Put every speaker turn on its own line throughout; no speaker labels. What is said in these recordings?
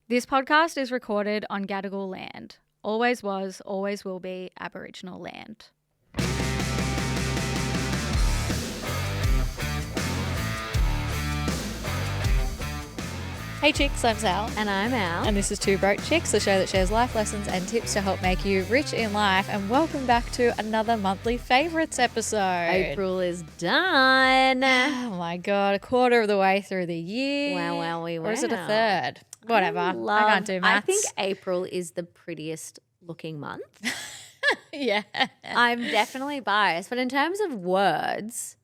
This podcast is recorded on Gadigal land. Always was, always will be Aboriginal land.
Hey chicks, I'm Sal.
And I'm Al.
And this is Two Broke Chicks, the show that shares life lessons and tips to help make you rich in life. And welcome back to another monthly favourites episode.
April is done.
Oh my God, a quarter of the way through the year.
Wow.
Or is it a third? Whatever. I can't do maths.
I think April is the prettiest looking month.
Yeah.
I'm definitely biased. But in terms of words,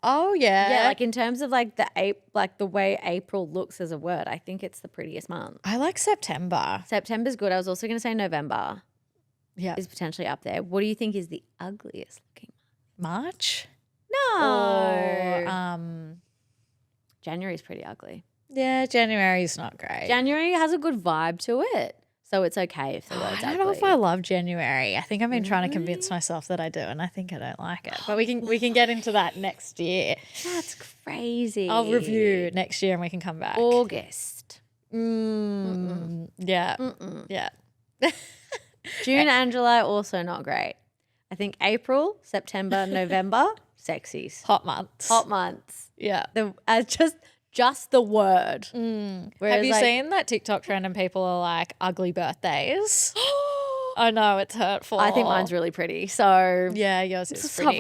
Oh yeah.
yeah, like in terms of like the way April looks as a word, I think it's the prettiest month.
I like September.
September's good. I was also going to say November
Yeah.
is potentially up there. What do you think is the ugliest looking
March?
month? No.
Or,
January's pretty ugly.
yeah, January's not great.
January has a good vibe to it. So it's okay if the word's ugly.
I don't know if I love January. I think I've been trying to convince myself that I do, and I think I don't like it. But we can get into that next year.
That's crazy.
I'll review next year and we can come back.
August.
Yeah. Yeah.
June and July also not great. I think April, September, November, sexies.
Hot months.
Hot months.
Yeah.
Just the word. Whereas
Have you seen that TikTok trend and people are like ugly birthdays? I know, it's hurtful.
I think mine's really pretty. So
Yeah, yours is pretty.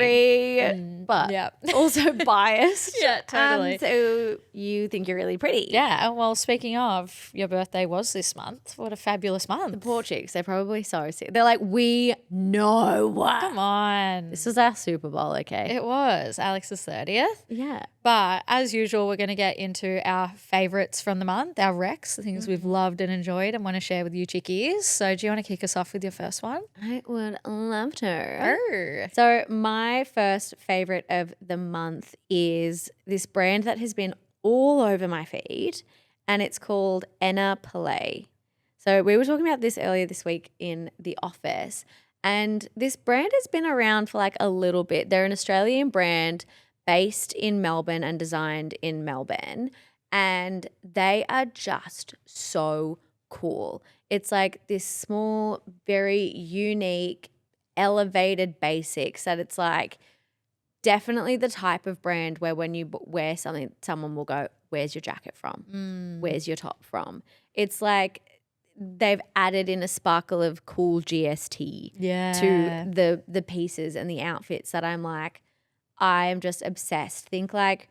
sorry, but
yeah.
also biased.
Yeah, totally.
So you think you're really pretty.
Yeah, well, speaking of, your birthday was this month. What a fabulous month.
Poor chicks, they're probably so sick. They're like, we know.
Come on.
This was our Super Bowl, okay?
It was Alex's 30th.
Yeah.
But as usual, we're going to get into our favourites from the month, our recs, the things we've loved and enjoyed and want to share with you chickies. So do you want to kick us off with your first one?
I would love to.
Oh.
So my first favourite of the month is this brand that has been all over my feed, and it's called Pelly. So we were talking about this earlier this week in the office, and this brand has been around for like a little bit. They're an Australian brand based in Melbourne and designed in Melbourne, and they are just so cool. It's like this small, very unique, elevated basics that it's like definitely the type of brand where when you wear something, someone will go, where's your jacket from? Where's your top from? It's like they've added in a sparkle of cool GST to the pieces and the outfits that I'm like, I am just obsessed. Think like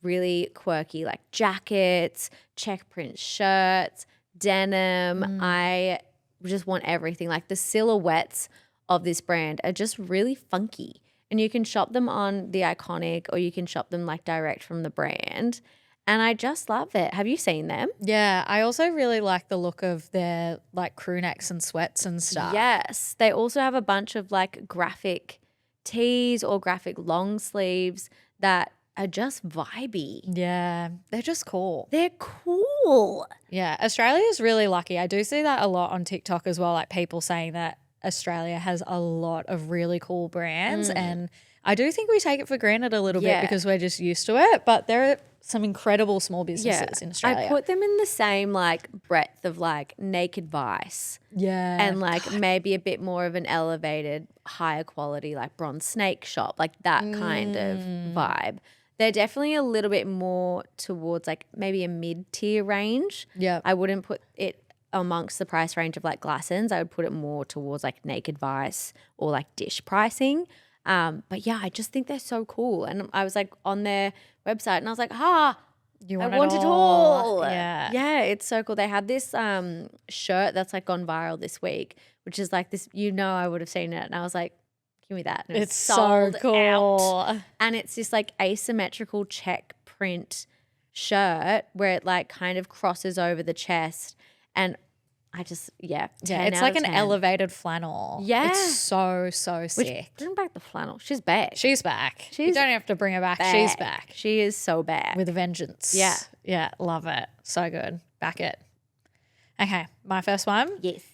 really quirky like jackets, check print shirts, denim. I just want everything. Like the silhouettes of this brand are just really funky. And you can shop them on The Iconic or you can shop them like direct from the brand. And I just love it. Have you seen them?
Yeah, I also really like the look of their like crew necks and sweats and stuff.
Yes. They also have a bunch of like graphic tees or graphic long sleeves that are just vibey.
Yeah, they're just cool.
They're cool.
Yeah, Australia's really lucky. I do see that a lot on TikTok as well, like people saying that Australia has a lot of really cool brands and I do think we take it for granted a little bit because we're just used to it, but there are some incredible small businesses in Australia.
I put them in the same like breadth of like Naked Vice.
Yeah.
And like maybe a bit more of an elevated, higher quality like Bronze Snake shop, like that kind of vibe. They're definitely a little bit more towards like maybe a mid-tier range.
Yeah.
I wouldn't put it amongst the price range of like Glassons. I would put it more towards like Naked Vice or like Dish pricing. But yeah, I just think they're so cool. And I was like on their website and I was like, I want it all.
Yeah.
Yeah, it's so cool. They had this shirt that's like gone viral this week, which is like this, I would have seen it. And I was like, give me that. And
It's so
sold
cool.
out. And it's this like asymmetrical check print shirt where it like kind of crosses over the chest. And I just, 10
it's
out
like
of
an
10.
elevated flannel.
Yeah.
It's so sick.
Bring back the flannel. She's back.
She's back. You
She's
don't have to bring her back. She's back.
She is so bad.
With a vengeance.
Yeah.
Yeah, love it. So good. Back it. Okay, my first one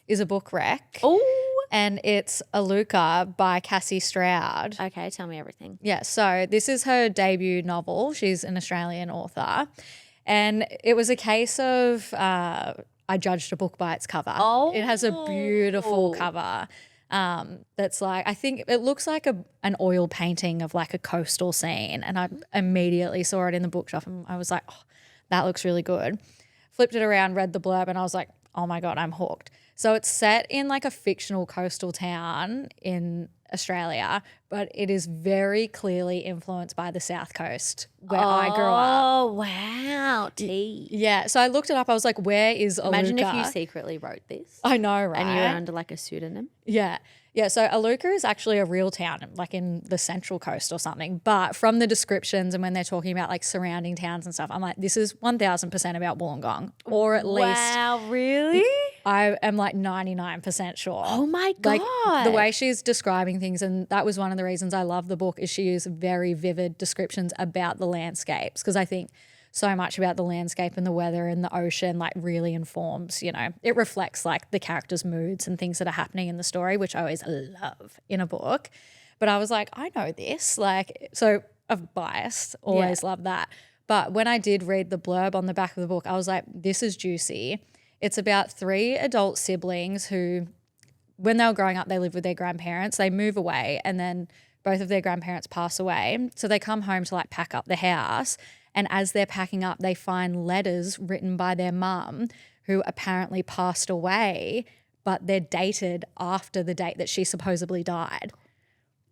is a book rec.
Oh.
And it's Aluka by Cassie Stroud.
Okay, tell me everything.
Yeah, so this is her debut novel. She's an Australian author. And it was a case of I judged a book by its cover.
Oh.
It has a beautiful cover. That's like, I think it looks like an oil painting of like a coastal scene. And I immediately saw it in the bookshop and I was like, oh, that looks really good. Flipped it around, read the blurb, and I was like, oh my God, I'm hooked. So it's set in like a fictional coastal town in Australia, but it is very clearly influenced by the South Coast where I grew up.
Oh, wow. Tea.
Yeah. So I looked it up. I was like, where is Aluka?
Imagine if you secretly wrote this.
I know, right?
And you were under like a pseudonym.
Yeah. Yeah, so Aluka is actually a real town, like in the Central Coast or something. But from the descriptions and when they're talking about like surrounding towns and stuff, I'm like, this is 1,000% about Wollongong, or at least.
Wow, really?
I am like 99% sure.
Oh my God.
Like the way she's describing things, and that was one of the reasons I love the book, is she used very vivid descriptions about the landscapes, because I think so much about the landscape and the weather and the ocean like really informs, you know, it reflects like the characters' moods and things that are happening in the story, which I always love in a book. But I was like, I know this, like, so I've biased, always love that. But when I did read the blurb on the back of the book, I was like, this is juicy. It's about 3 adult siblings who, when they were growing up, they lived with their grandparents. They move away and then both of their grandparents pass away. So they come home to like pack up the house. And as they're packing up, they find letters written by their mum who apparently passed away, but they're dated after the date that she supposedly died.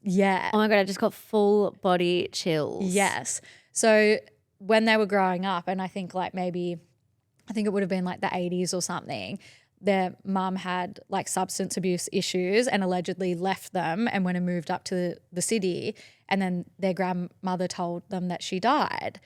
Yeah.
Oh my God, I just got full body chills.
Yes. So when they were growing up, and I think like maybe, I think it would have been like the 80s or something, their mum had like substance abuse issues and allegedly left them and went and moved up to the city. And then their grandmother told them that she died.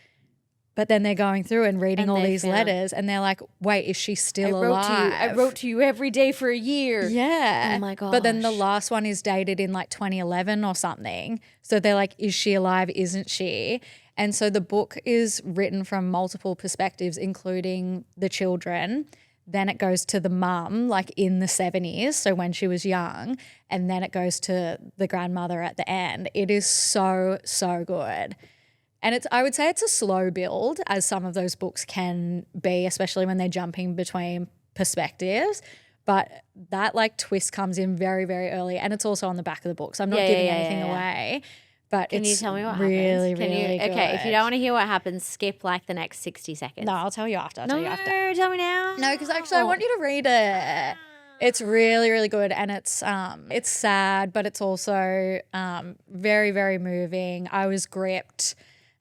But then they're going through and reading all these letters and they're like, wait, is she still alive?
I wrote to you every day for a year.
Yeah.
Oh my gosh.
But then the last one is dated in like 2011 or something. So they're like, is she alive? Isn't she? And so the book is written from multiple perspectives, including the children. Then it goes to the mum, like in the 70s, so when she was young. And then it goes to the grandmother at the end. It is so, so good. And I would say it's a slow build, as some of those books can be, especially when they're jumping between perspectives. But that like twist comes in very, very early. And it's also on the back of the book. So I'm not giving anything away. But
Can you
it's
tell me what
really,
happens?
really good.
Okay, if you don't want to hear what happens, skip like the next 60 seconds.
No, I'll tell you after.
No, tell me now.
No, because actually I want you to read it. It's really, really good, and it's sad, but it's also very, very moving. I was gripped.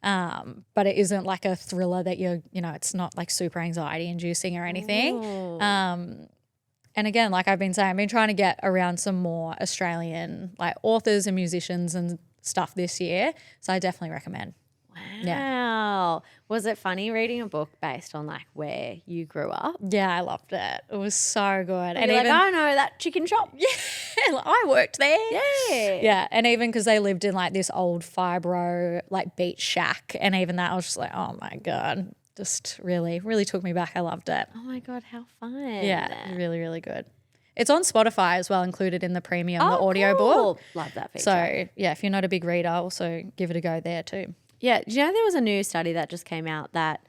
But it isn't like a thriller that it's not like super anxiety inducing or anything. And again, like I've been saying, I've been trying to get around some more Australian like authors and musicians and stuff this year. So I definitely recommend.
Wow.
Yeah.
Was it funny reading a book based on like where you grew up?
Yeah, I loved it. It was so good.
And you're like, I know that chicken shop.
Yeah, like, I worked there.
Yeah.
Yeah, and even because they lived in like this old fibro like beach shack, and even that I was just like, oh my God, just really, really took me back. I loved it.
Oh my God, how fun.
Yeah, really, really good. It's on Spotify as well, included in the premium, the audio
cool.
book.
Love that feature.
So yeah, if you're not a big reader, also give it a go there too.
Yeah. Do you know there was a new study that just came out that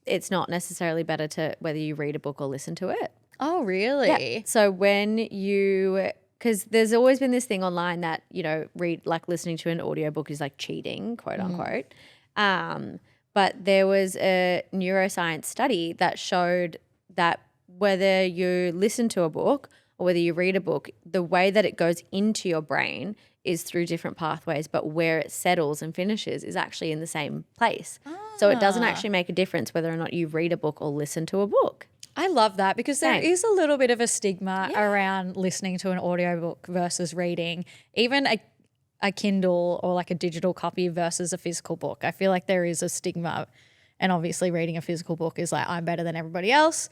it's not necessarily better to whether you read a book or listen to it?
Oh, really?
Yeah. So when because there's always been this thing online that, listening to an audiobook is like cheating, quote unquote. But there was a neuroscience study that showed that whether you listen to a book or whether you read a book, the way that it goes into your brain is through different pathways, but where it settles and finishes is actually in the same place. So it doesn't actually make a difference whether or not you read a book or listen to a book.
I love that because there is a little bit of a stigma around listening to an audiobook versus reading, even a Kindle or like a digital copy versus a physical book. I feel like there is a stigma, and obviously reading a physical book is like, I'm better than everybody else.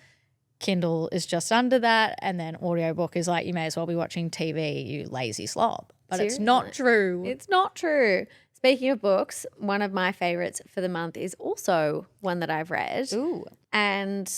Kindle is just under that, and then audiobook is like, you may as well be watching TV, you lazy slob. But Seriously? It's not true.
It's not true. Speaking of books, one of my favorites for the month is also one that I've read.
Ooh.
And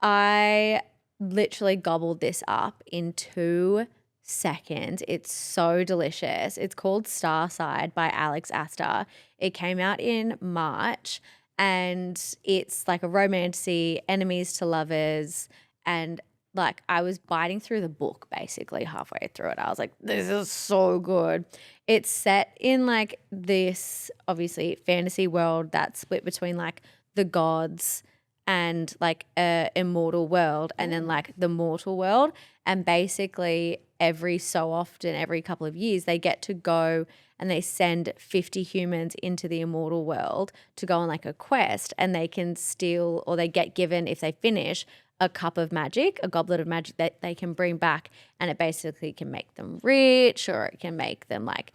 I literally gobbled this up in 2 seconds. It's so delicious. It's called Starside by Alex Astor. It came out in March, and it's like a romantasy, enemies to lovers, and like I was biting through the book basically halfway through it. I was like, this is so good. It's set in like this obviously fantasy world that's split between like the gods and like a immortal world and then like the mortal world. And basically every so often, every couple of years, they get to go and they send 50 humans into the immortal world to go on like a quest, and they can steal, or they get given, if they finish, a cup of magic, a goblet of magic that they can bring back, and it basically can make them rich, or it can make them like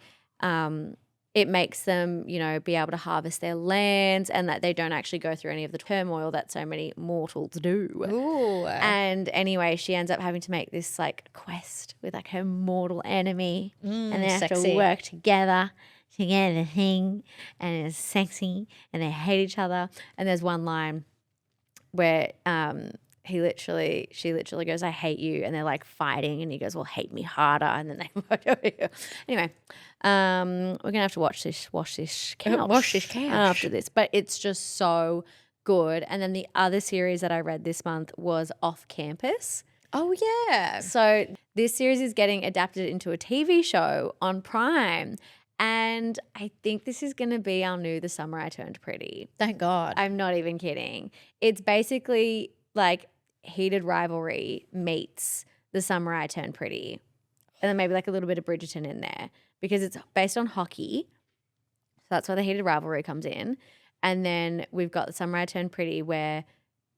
it makes them, you know, be able to harvest their lands, and that they don't actually go through any of the turmoil that so many mortals do.
Ooh.
And anyway, she ends up having to make this like quest with like her mortal enemy, and they have
sexy.
to work together to get a thing, and it's sexy, and they hate each other. And there's one line where she literally goes, "I hate you," and they're like fighting, and he goes, "Well, hate me harder," and then they anyway. We're gonna have to wash this couch after this, but it's just so good. And then the other series that I read this month was Off Campus.
Oh, yeah.
So this series is getting adapted into a TV show on Prime, and I think this is going to be our new The Summer I Turned Pretty.
Thank God.
I'm not even kidding. It's basically like Heated Rivalry meets The Summer I Turned Pretty, and then maybe like a little bit of Bridgerton in there, because it's based on hockey. So that's where the Heated Rivalry comes in. And then we've got The Summer I Turned Pretty, where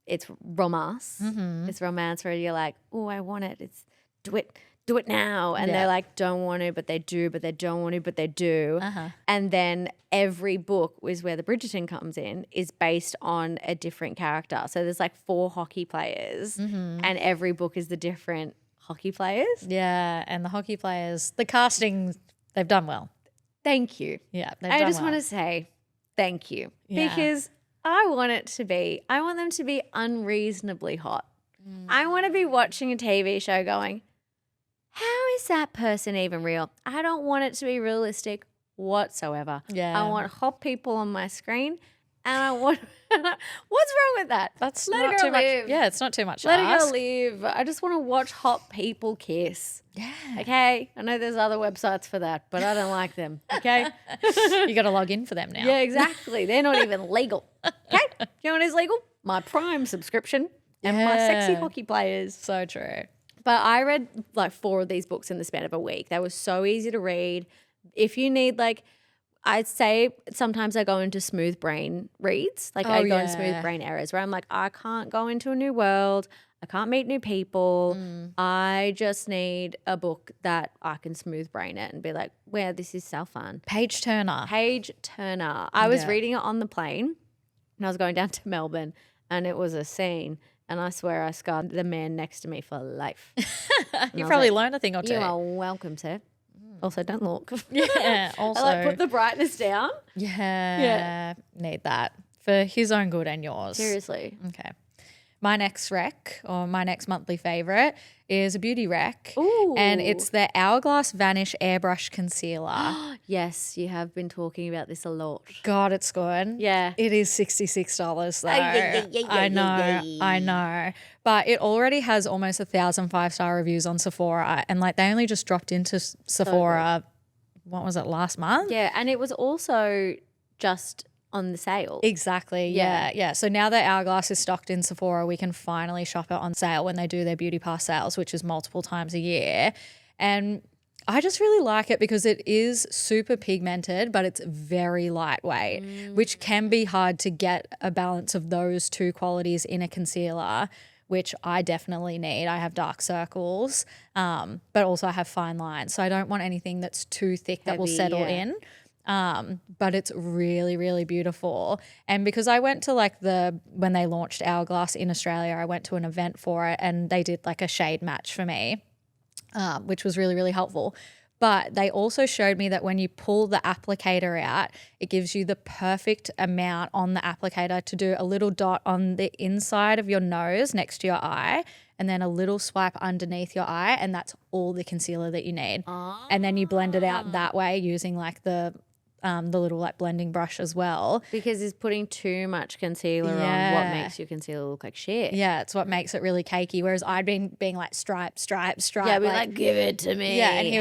it's romance.
Mm-hmm.
It's romance where you're like, oh, I want it. It's do it now. And
Yeah.
they're like, don't want to, but they do, but they don't want to, but they do.
Uh-huh.
And then every book is where the Bridgerton comes in, is based on a different character. So there's like 4 hockey players, and every book is the different hockey players.
Yeah, and the hockey players, the casting, they've done well.
Thank you.
Yeah, they've
I
done
just
well.
want to say thank you,
Yeah.
because I want them to be unreasonably hot. I want to be watching a TV show going, how is that person even real? I don't want it to be realistic whatsoever.
Yeah.
I want hot people on my screen, and I want what's wrong with that?
That's
Let
not
a girl
too much.
live.
Yeah, it's not too much.
Let
to
a girl
ask.
live. I just want to watch hot people kiss.
Yeah.
Okay? I know there's other websites for that, but I don't like them. Okay?
You got to log in for them now.
Yeah, exactly. They're not even legal. Okay? You know what is legal? My Prime subscription and my sexy
Yeah.
hockey players.
So true.
But I read like 4 of these books in the span of a week. They were so easy to read. If you need like, I'd say sometimes I go into smooth brain reads. Like I go in smooth
yeah.
brain errors where I'm like, I can't go into a new world. I can't meet new people. I just need a book that I can smooth brain it and be like, well, this is so fun.
Page Turner.
Page Turner. I was
Yeah.
reading it on the plane, and I was going down to Melbourne, and it was a scene, and I swear I scarred the man next to me for life.
You
was
probably
like,
learned a thing or two.
You are welcome, sir. Also, don't look.
Yeah. Also,
I like put the brightness down.
yeah. Need that for his own good and yours.
Seriously.
Okay. My next rec, or my next monthly favorite, is a beauty rec.
Ooh.
And it's the Hourglass Vanish Airbrush Concealer.
Yes, you have been talking about this a lot.
God, it's good.
Yeah.
It is $66 though.
yeah,
I know. But it already has almost 1,000 5-star reviews on Sephora. And like they only just dropped into Sephora, what was it, last month?
Yeah, and it was also just on the sale.
Exactly. Yeah. So now that Hourglass is stocked in Sephora, we can finally shop it on sale when they do their Beauty Pass sales, which is multiple times a year. And I just really like it because it is super pigmented, but it's very lightweight, which can be hard to get a balance of those 2 qualities in a concealer, which I definitely need. I have dark circles, but also I have fine lines. So I don't want anything that's too thick that will
Heavy,
settle
yeah.
in. But it's really, really beautiful. And because I went to like when they launched Hourglass in Australia, I went to an event for it and they did like a shade match for me, which was really, really helpful. But they also showed me that when you pull the applicator out, it gives you the perfect amount on the applicator to do a little dot on the inside of your nose next to your eye, and then a little swipe underneath your eye, and that's all the concealer that you need. And then you blend it out that way using like the the little like blending brush as well.
Because it's putting too much concealer on what makes your concealer look like shit.
Yeah, it's what makes it really cakey. Whereas I'd been being like stripe.
Yeah, be like, give it to me.
Yeah, and he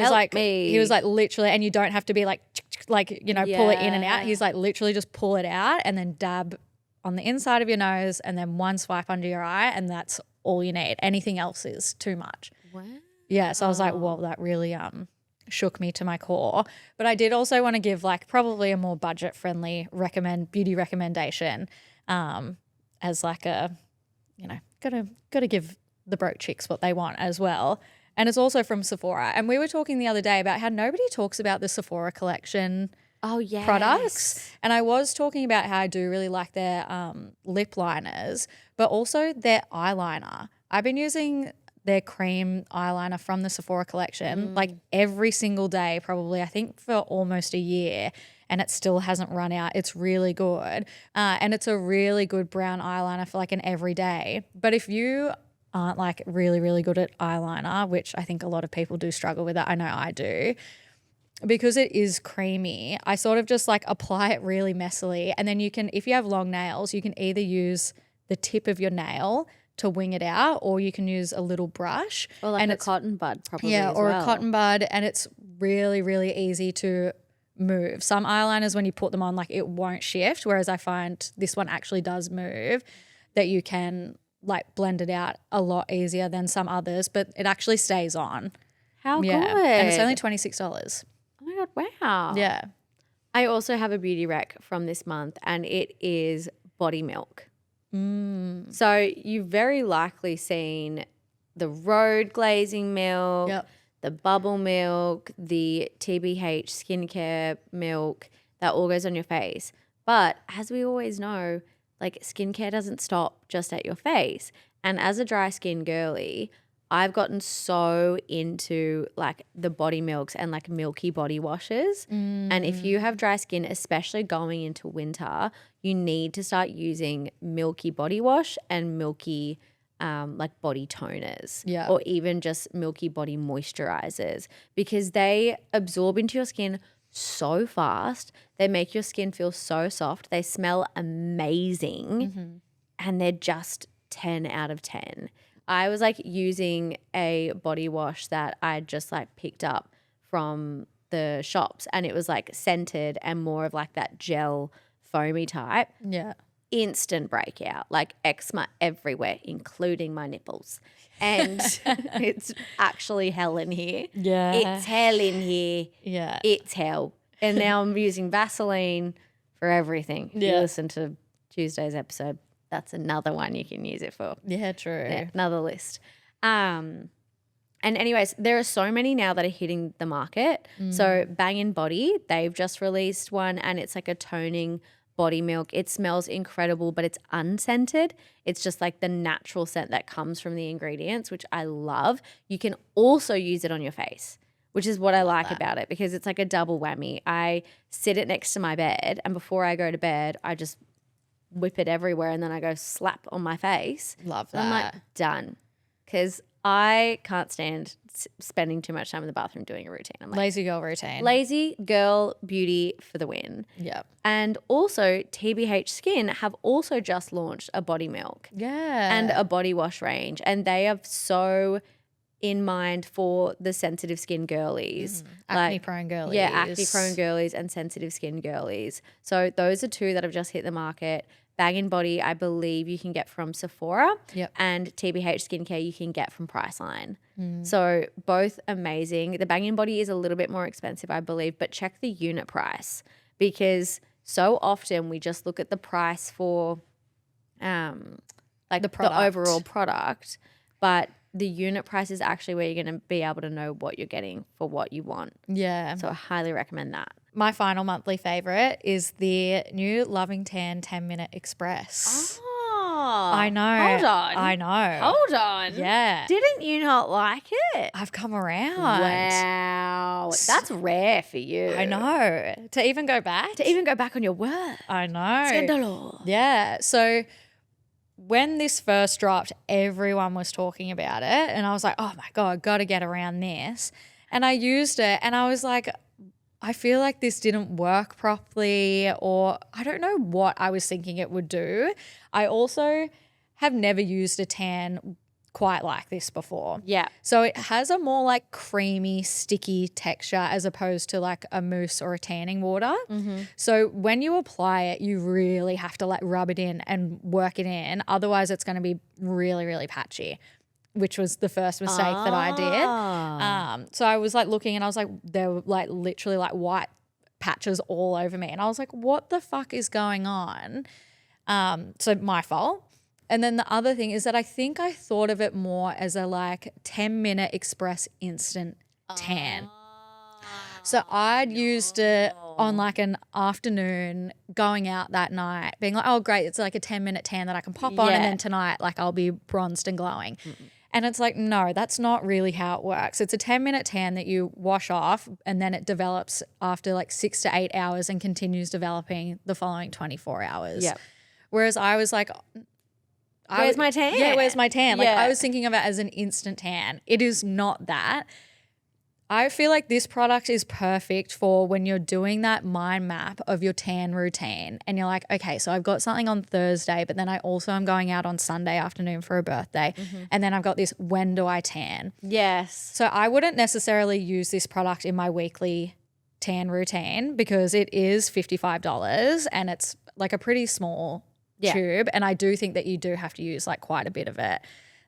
was like literally, and you don't have to be like pull it in and out. He's like literally just pull it out and then dab on the inside of your nose and then one swipe under your eye, and that's all you need. Anything else is too much.
Wow.
Yeah, so I was like, whoa, that really shook me to my core. But I did also want to give like probably a more budget friendly beauty recommendation as like a, gotta give the broke chicks what they want as well. And it's also from Sephora. And we were talking the other day about how nobody talks about the Sephora collection products. And I was talking about how I do really like their lip liners, but also their eyeliner. I've been using their cream eyeliner from the Sephora collection like every single day, probably I think for almost a year, and it still hasn't run out. It's really good. And it's a really good brown eyeliner for like an everyday. But if you aren't like really, really good at eyeliner, which I think a lot of people do struggle with it, I know I do, because it is creamy, I sort of just like apply it really messily. And then you can, if you have long nails, you can either use the tip of your nail to wing it out, or you can use a little brush.
Or like a cotton bud probably
a
well.
cotton bud, and it's really, really easy to move. Some eyeliners, when you put them on, like it won't shift, whereas I find this one actually does move, that you can like blend it out a lot easier than some others, but it actually stays on.
How good.
And it's only $26.
Oh my God, wow.
Yeah.
I also have a beauty rec from this month, and it is body milk. So you've very likely seen the road glazing milk, the bubble milk, the TBH skincare milk that all goes on your face. But as we always know, like skincare doesn't stop just at your face. And as a dry skin girly, I've gotten so into like the body milks and like milky body washes. And if you have dry skin, especially going into winter, you need to start using milky body wash and milky like body toners, or even just milky body moisturizers, because they absorb into your skin so fast. They make your skin feel so soft. They smell amazing, and they're just 10 out of 10. I was like using a body wash that I just like picked up from the shops, and it was like scented and more of like that gel foamy type.
Yeah.
Instant breakout, like eczema everywhere, including my nipples. And it's actually hell in here.
Yeah.
It's hell in here.
Yeah.
It's hell. And now I'm using Vaseline for everything. If you listen to Tuesday's episode, that's another one you can use it for.
Yeah, true.
Yeah, another list. And anyways, there are so many now that are hitting the market. So Bangn Body, they've just released one, and it's like a toning body milk. It smells incredible, but it's unscented. It's just like the natural scent that comes from the ingredients, which I love. You can also use it on your face, which is what I like about it, because it's like a double whammy. I sit it next to my bed, and before I go to bed, I just whip it everywhere, and then I go slap on my face.
Love that.
And I'm like, done. Because I can't stand spending too much time in the bathroom doing a routine. I'm like,
lazy girl routine.
Lazy girl beauty for the win.
Yeah.
And also TBH Skin have also just launched a body milk.
Yeah.
And a body wash range. And they are so in mind for the sensitive skin girlies.
Acne prone girlies.
Yeah, acne prone girlies and sensitive skin girlies. So those are two that have just hit the market. Bangn Body, I believe you can get from Sephora.
Yep.
And TBH Skincare you can get from Priceline. So both amazing. The Bangn Body is a little bit more expensive, I believe, but check the unit price, because so often we just look at the price for like the overall product, but the unit price is actually where you're going to be able to know what you're getting for what you want.
Yeah.
So I highly recommend that.
My final monthly favourite is the new Loving Tan 10-Minute Express.
Oh,
I know.
Hold on.
I know.
Hold on.
Yeah.
Didn't you not like it?
I've come around.
Wow. That's rare for you.
I know. To even go back.
To even go back on your word.
I know.
Scandalo.
Yeah. So when this first dropped, everyone was talking about it, and I was like, oh my God, got to get around this. And I used it, and I was like, I feel like this didn't work properly, or I don't know what I was thinking it would do. I also have never used a tan quite like this before.
Yeah.
So it has a more like creamy, sticky texture as opposed to like a mousse or a tanning water. So when you apply it, you really have to like rub it in and work it in. Otherwise, it's going to be really, really patchy, which was the first mistake that I did. So I was like looking and I was like, there were like literally like white patches all over me. And I was like, what the fuck is going on? So my fault. And then the other thing is that I think I thought of it more as a like 10-minute express instant tan. So I'd used it on like an afternoon going out that night being like, oh, great. It's like a 10-minute tan that I can pop on and then tonight like I'll be bronzed and glowing. And it's like, no, that's not really how it works. It's a 10-minute tan that you wash off and then it develops after like 6 to 8 hours and continues developing the following 24 hours.
Yep.
Whereas I was like,
Where's my tan?
Yeah, where's my tan? Like
Yeah.
I was thinking of it as an instant tan. It is not that. I feel like this product is perfect for when you're doing that mind map of your tan routine and you're like, okay, so I've got something on Thursday, but then I also am going out on Sunday afternoon for a birthday. And then I've got this, when do I tan?
Yes.
So I wouldn't necessarily use this product in my weekly tan routine because it is $55 and it's like a pretty small tube. And I do think that you do have to use like quite a bit of it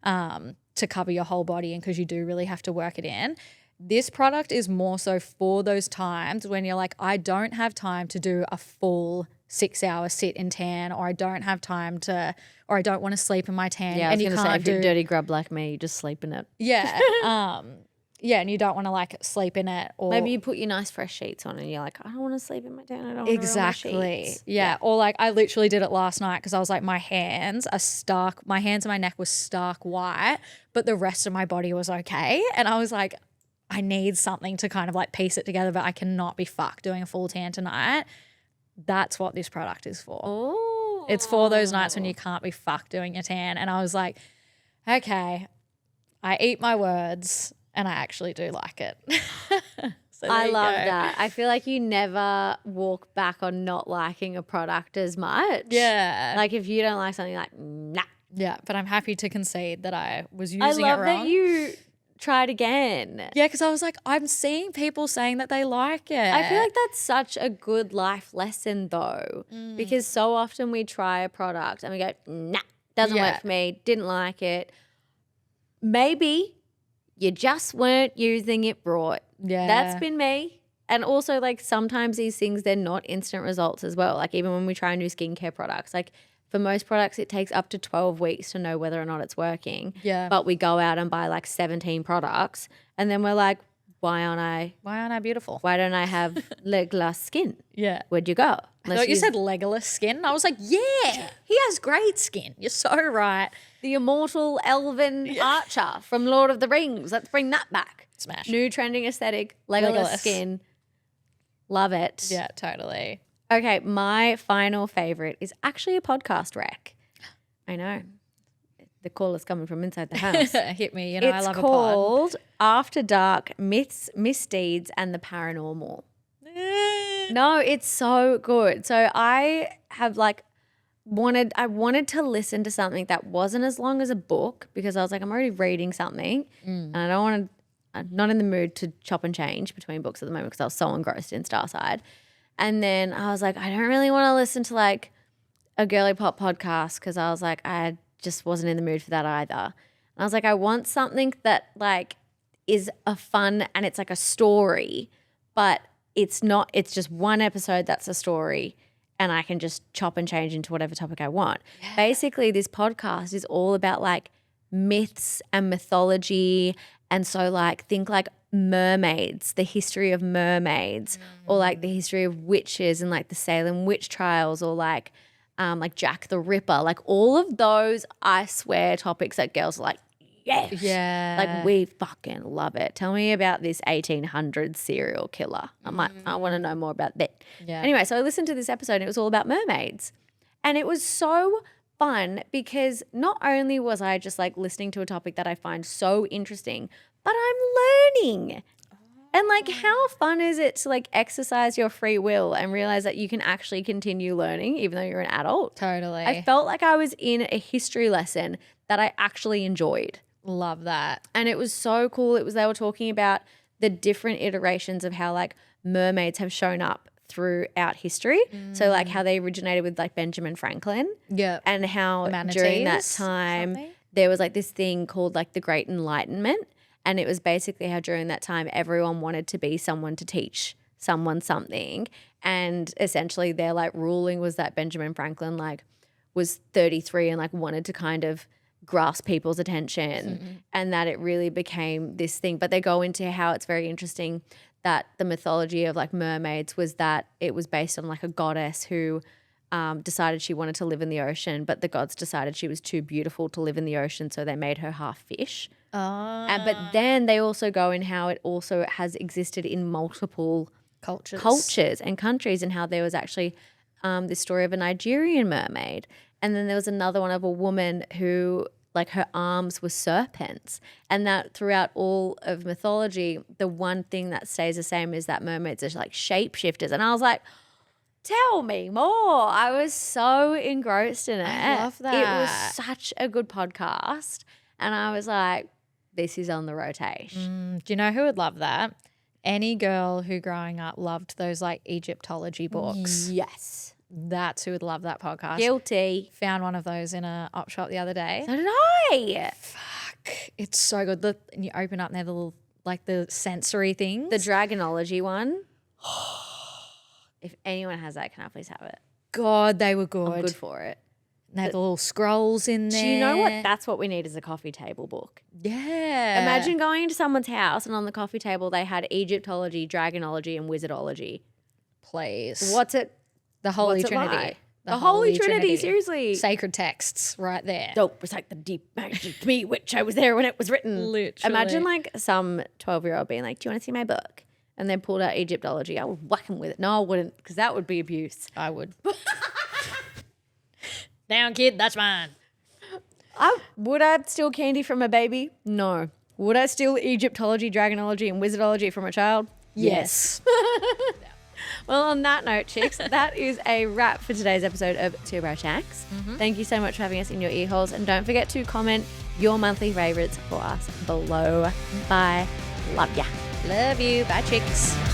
to cover your whole body and because you do really have to work it in. This product is more so for those times when you're like, I don't have time to do a full 6-hour sit in tan, or I don't have time to, or I don't want to sleep in my tan.
Yeah, I was
and you
going to say,
can't
if you're
do
dirty grub like me, you just sleep in it.
Yeah. Yeah, and you don't want to like sleep in it, or
Maybe you put your nice fresh sheets on and you're like, I don't want to sleep in my tan. I don't want to
exactly.
my sheets.
Yeah. Or like I literally did it last night because I was like, my hands are stark. My hands and my neck was stark white, but the rest of my body was okay. And I was like, I need something to kind of like piece it together, but I cannot be fucked doing a full tan tonight. That's what this product is for.
Oh.
It's for those nights when you can't be fucked doing a tan. And I was like, okay, I eat my words. And I actually do like it. So
I love
go.
that. I feel like you never walk back on not liking a product as much.
Yeah.
Like if you don't like something, like, nah.
Yeah, but I'm happy to concede that I was using
I
it
love
wrong.
that you tried again.
Yeah, because I was like, I'm seeing people saying that they like it.
I feel like that's such a good life lesson though, because so often we try a product and we go, nah, doesn't work for me, didn't like it. Maybe you just weren't using it right.
Yeah.
That's been me. And also like sometimes these things, they're not instant results as well. Like even when we try new skincare products, like for most products, it takes up to 12 weeks to know whether or not it's working.
Yeah.
But we go out and buy like 17 products and then we're like, why aren't I
beautiful?
why don't I have Legolas skin?
Yeah.
Where'd you go?
I thought you said Legolas skin. I was like, yeah, he has great skin. You're so right.
The immortal elven archer from Lord of the Rings. Let's bring that back.
Smash.
New trending aesthetic, Legolas skin. Love it.
Yeah, totally.
Okay, my final favorite is actually a podcast rec. I know. The call is coming from inside the house.
Hit me. You know, I
It's
love
called After Dark Myths, Misdeeds, and the Paranormal.
a pod.
No, it's so good. So I have like I wanted to listen to something that wasn't as long as a book because I was like, I'm already reading something and I don't want to, I'm not in the mood to chop and change between books at the moment because I was so engrossed in Starside. And then I was like, I don't really want to listen to like a girly pop podcast because I was like, I just wasn't in the mood for that either. And I was like, I want something that like is a fun and it's like a story, but it's not, it's just one episode that's a story and I can just chop and change into whatever topic I want. Yeah. Basically, this podcast is all about like myths and mythology. And so like think like mermaids, the history of mermaids or like the history of witches and like the Salem witch trials or like Jack the Ripper, like all of those, I swear, topics that girls are like, yes.
Yeah.
Like we fucking love it. Tell me about this 1800s serial killer. I'm like, I want to know more about that.
Yeah.
Anyway, so I listened to this episode and it was all about mermaids. And it was so fun because not only was I just like listening to a topic that I find so interesting, but I'm learning. And like, how fun is it to like exercise your free will and realize that you can actually continue learning even though you're an adult?
Totally.
I felt like I was in a history lesson that I actually enjoyed.
Love that.
And it was so cool. They were talking about the different iterations of how like mermaids have shown up throughout history. So like how they originated with like Benjamin Franklin.
Yeah.
And how
Manatees,
during that time there was like this thing called like the Great Enlightenment. And it was basically how during that time everyone wanted to be someone to teach someone something. And essentially their like ruling was that Benjamin Franklin like was 33 and like wanted to kind of grasp people's attention and that it really became this thing. But they go into how it's very interesting that the mythology of like mermaids was that it was based on like a goddess who decided she wanted to live in the ocean, but the gods decided she was too beautiful to live in the ocean, so they made her half fish. But then they also go in how it also has existed in multiple cultures and countries, and how there was actually this story of a Nigerian mermaid. And then there was another one of a woman who like her arms were serpents, and that throughout all of mythology, the one thing that stays the same is that mermaids are like shapeshifters. And I was like, tell me more. I was so engrossed in it.
I love that.
It was such a good podcast. And I was like, this is on the rotation.
Do you know who would love that? Any girl who growing up loved those like Egyptology books.
Yes.
That's who would love that podcast.
Guilty.
Found one of those in a op shop the other day.
So did I.
Fuck. It's so good. And you open up and they have the little, like the sensory things.
The Dragonology one. If anyone has that, can I please have it?
God, they were good.
I'm good for it.
And they had the little scrolls in there.
Do you know what? That's what we need as a coffee table book.
Yeah.
Imagine going into someone's house and on the coffee table they had Egyptology, Dragonology, and Wizardology.
Please.
What's it?
The Holy
What's it
Trinity.
like? The Holy Trinity, seriously.
Sacred texts right there.
Don't recite the deep magic to me, which I was there when it was written.
Literally.
Imagine like some 12-year-old being like, do you want to see my book? And then pulled out Egyptology. I would whack him with it. No, I wouldn't, because that would be abuse.
I would. Down, kid, that's mine.
Would I steal candy from a baby? No. Would I steal Egyptology, Dragonology, and Wizardology from a child? Yes. Well, on that note, chicks, that is a wrap for today's episode of Two Brow Shacks. Thank you so much for having us in your ear holes. And don't forget to comment your monthly favourites for us below. Bye. Love ya.
Love you. Bye, chicks.